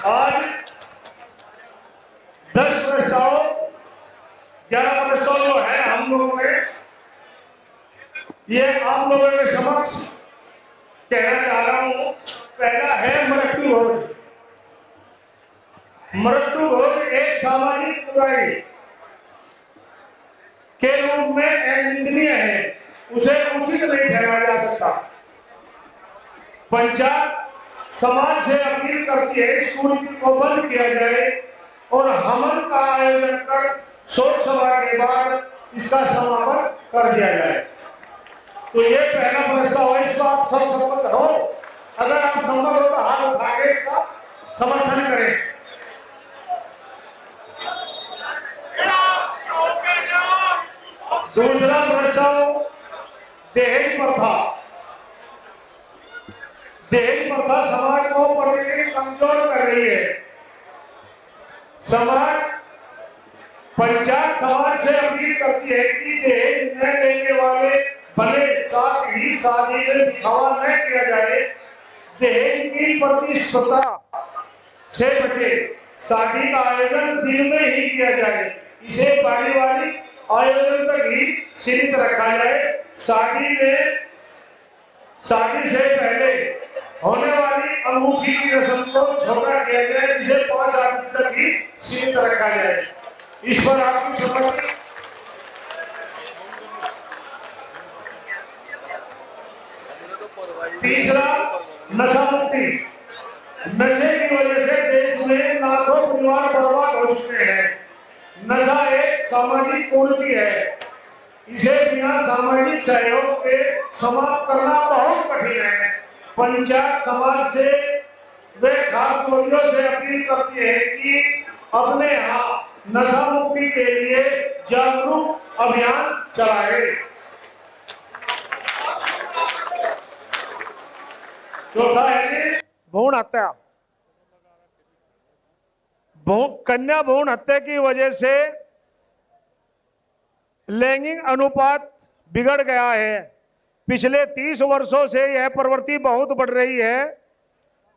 आज 10 प्रस्ताव 11 प्रस्ताव जो है हम लोगों ने ये आप लोगों के समक्ष कहना चाह रहा हूं। पहला है मृत्यु भोज। मृत्यु भोज एक सामाजिक बुराई के रूप में अनिंदनीय है, उसे उचित नहीं ठहराया जा सकता। पंचायत समाज से अपील करती है इस कुरीति को बंद किया जाए और हवन का आयोजन कर शोक सभा के बाद इसका समापन कर दिया जाए। तो ये पहला प्रस्ताव है, इसको आप सब सहमत हो? अगर आप सहमत हो तो हाथ उठा के इसका समर्थन करें। दूसरा प्रस्ताव दहेज प्रथा। दहेज प्रथा समाज को प्रतिदिन कमजोर कर रही है। पंचायत समाज से अपील करती है कि दहेज न लेने वाले भले, साथ ही शादी में दिखावा न किया जाए। दहेज की प्रतिस्पर्धा से बचे। शादी का आयोजन दिन में ही किया जाए। इसे पारिवारिक आयोजन तक ही सीमित रखा जाए। शादी से पहले होने वाली अंगूठी की रस्म को छोटा किया जाए, जिसे 5 आदमी तक ही सीमित रखा जाए। इस पर आपकी सहमति? तीसरा, नशा मुक्ति। नशे की वजह से देश में लाखों परिवार बर्बाद हो चुके हैं। नशा एक सामाजिक कुरीति है। इसे बिना सामाजिक सहयोग के समाप्त करना बहुत कठिन है। पंचायत समाज से वे खास चोरियों से अपील करती है कि अपने यहाँ नशा मुक्ति के लिए जागरूक अभियान चलाए। चौथा है भ्रूण हत्या। कन्या भ्रूण हत्या की वजह से लैंगिक अनुपात बिगड़ गया है। पिछले 30 वर्षों से यह प्रवृत्ति बहुत बढ़ रही है।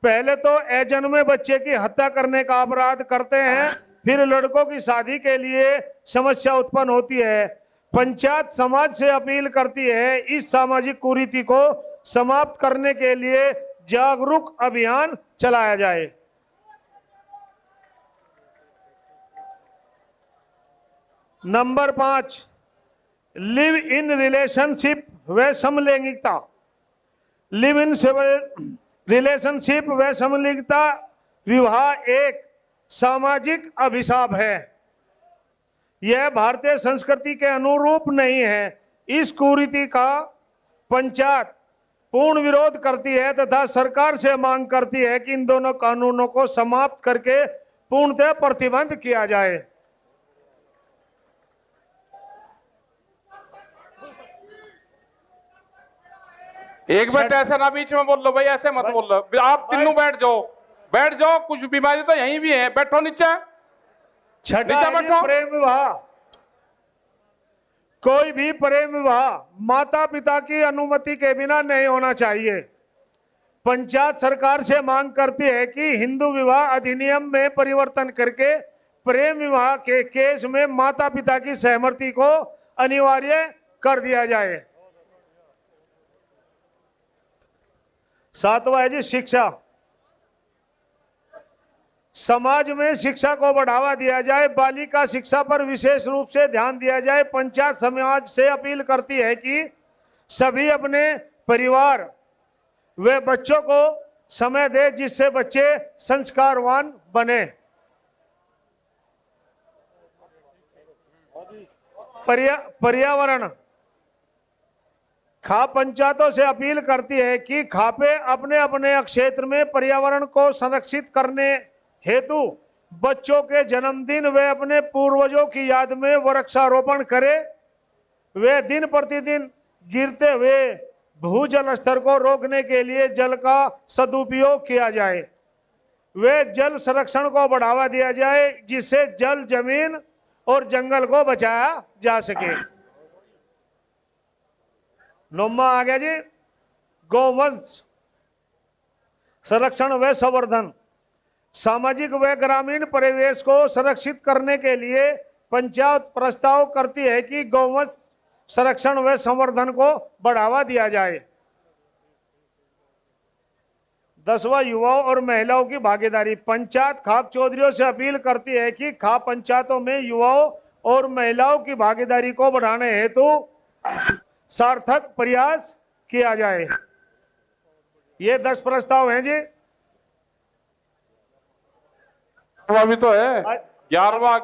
पहले तो अजन्मे बच्चे की हत्या करने का अपराध करते हैं, फिर लड़कों की शादी के लिए समस्या उत्पन्न होती है। पंचायत समाज से अपील करती है इस सामाजिक कुरीति को समाप्त करने के लिए जागरूक अभियान चलाया जाए। नंबर 5, लिव इन रिलेशनशिप व समलैंगिकता। लिव इन रिलेशनशिप व समलैंगिकता विवाह एक सामाजिक अभिशाप है। यह भारतीय संस्कृति के अनुरूप नहीं है। इस कुरीति का पंचायत पूर्ण विरोध करती है तथा सरकार से मांग करती है कि इन दोनों कानूनों को समाप्त करके पूर्णतः प्रतिबंध किया जाए। एक मिनट ऐसा ना बीच में बोल लो भाई, ऐसे मत बोल लो। आप तीनों बैठ जाओ। कुछ बीमारी तो यहीं भी है, बैठो नीचे। छठा बैठो। प्रेम विवाह। कोई भी प्रेम विवाह माता पिता की अनुमति के बिना नहीं होना चाहिए। पंचायत सरकार से मांग करती है कि हिंदू विवाह अधिनियम में परिवर्तन करके प्रेम विवाह के केस में माता पिता की सहमति को अनिवार्य कर दिया जाए। 7वां है जी शिक्षा। समाज में शिक्षा को बढ़ावा दिया जाए। बालिका शिक्षा पर विशेष रूप से ध्यान दिया जाए। पंचायत समाज से अपील करती है कि सभी अपने परिवार व बच्चों को समय दे, जिससे बच्चे संस्कारवान बने। पर्यावरण। खाप पंचायतों से अपील करती है कि खापे अपने अपने क्षेत्र में पर्यावरण को संरक्षित करने हेतु बच्चों के जन्मदिन व अपने पूर्वजों की याद में वृक्षारोपण करें। वे दिन प्रतिदिन गिरते हुए भूजल स्तर को रोकने के लिए जल का सदुपयोग किया जाए। वे जल संरक्षण को बढ़ावा दिया जाए, जिससे जल, जमीन और जंगल को बचाया जा सके। 9वां आ गया जी गौवंश संरक्षण व संवर्धन। सामाजिक व ग्रामीण परिवेश को संरक्षित करने के लिए पंचायत प्रस्ताव करती है कि गौवंश संरक्षण व संवर्धन को बढ़ावा दिया जाए। 10वां युवाओं और महिलाओं की भागीदारी। पंचायत खाप चौधरियों से अपील करती है कि खाप पंचायतों में युवाओं और महिलाओं की भागीदारी को बढ़ाने हेतु सार्थक प्रयास किया जाए। ये 10 प्रस्ताव हैं जी। अभी तो है 11वां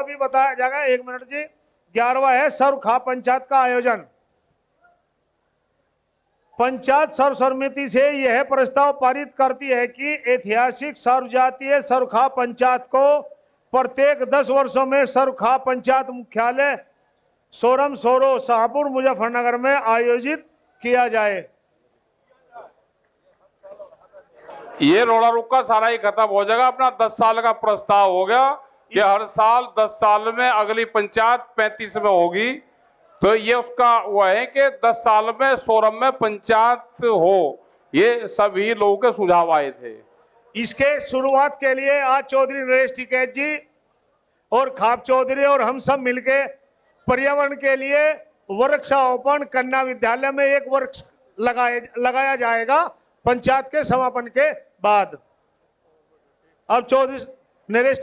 भी बताया जाएगा। 1 मिनट जी। 11वां है सर्व खाप पंचायत का आयोजन। पंचायत सर्व समिति से यह प्रस्ताव पारित करती है कि ऐतिहासिक सर्वजातीय सर्वखा पंचायत को प्रत्येक 10 वर्षों में सर्वखा पंचायत मुख्यालय सोरम सोरो शाहपुर मुजफ्फरनगर में आयोजित किया जाए। ये रोड़ा रुक्का सारा ही खत्म हो जाएगा। अपना 10 साल का प्रस्ताव हो गया कि हर साल 10 साल में अगली पंचायत 35 में होगी। तो ये उसका वो है कि 10 साल में सोरम में पंचायत हो। ये सभी लोगों के सुझाव आए थे। इसके शुरुआत के लिए आज चौधरी नरेश टिकैत जी और खाप चौधरी और हम सब मिलके पर्यावरण के लिए वृक्षारोपण कन्या विद्यालय में एक वृक्ष लगाया जाएगा पंचायत के समापन के बाद। अब चौधरी नरेश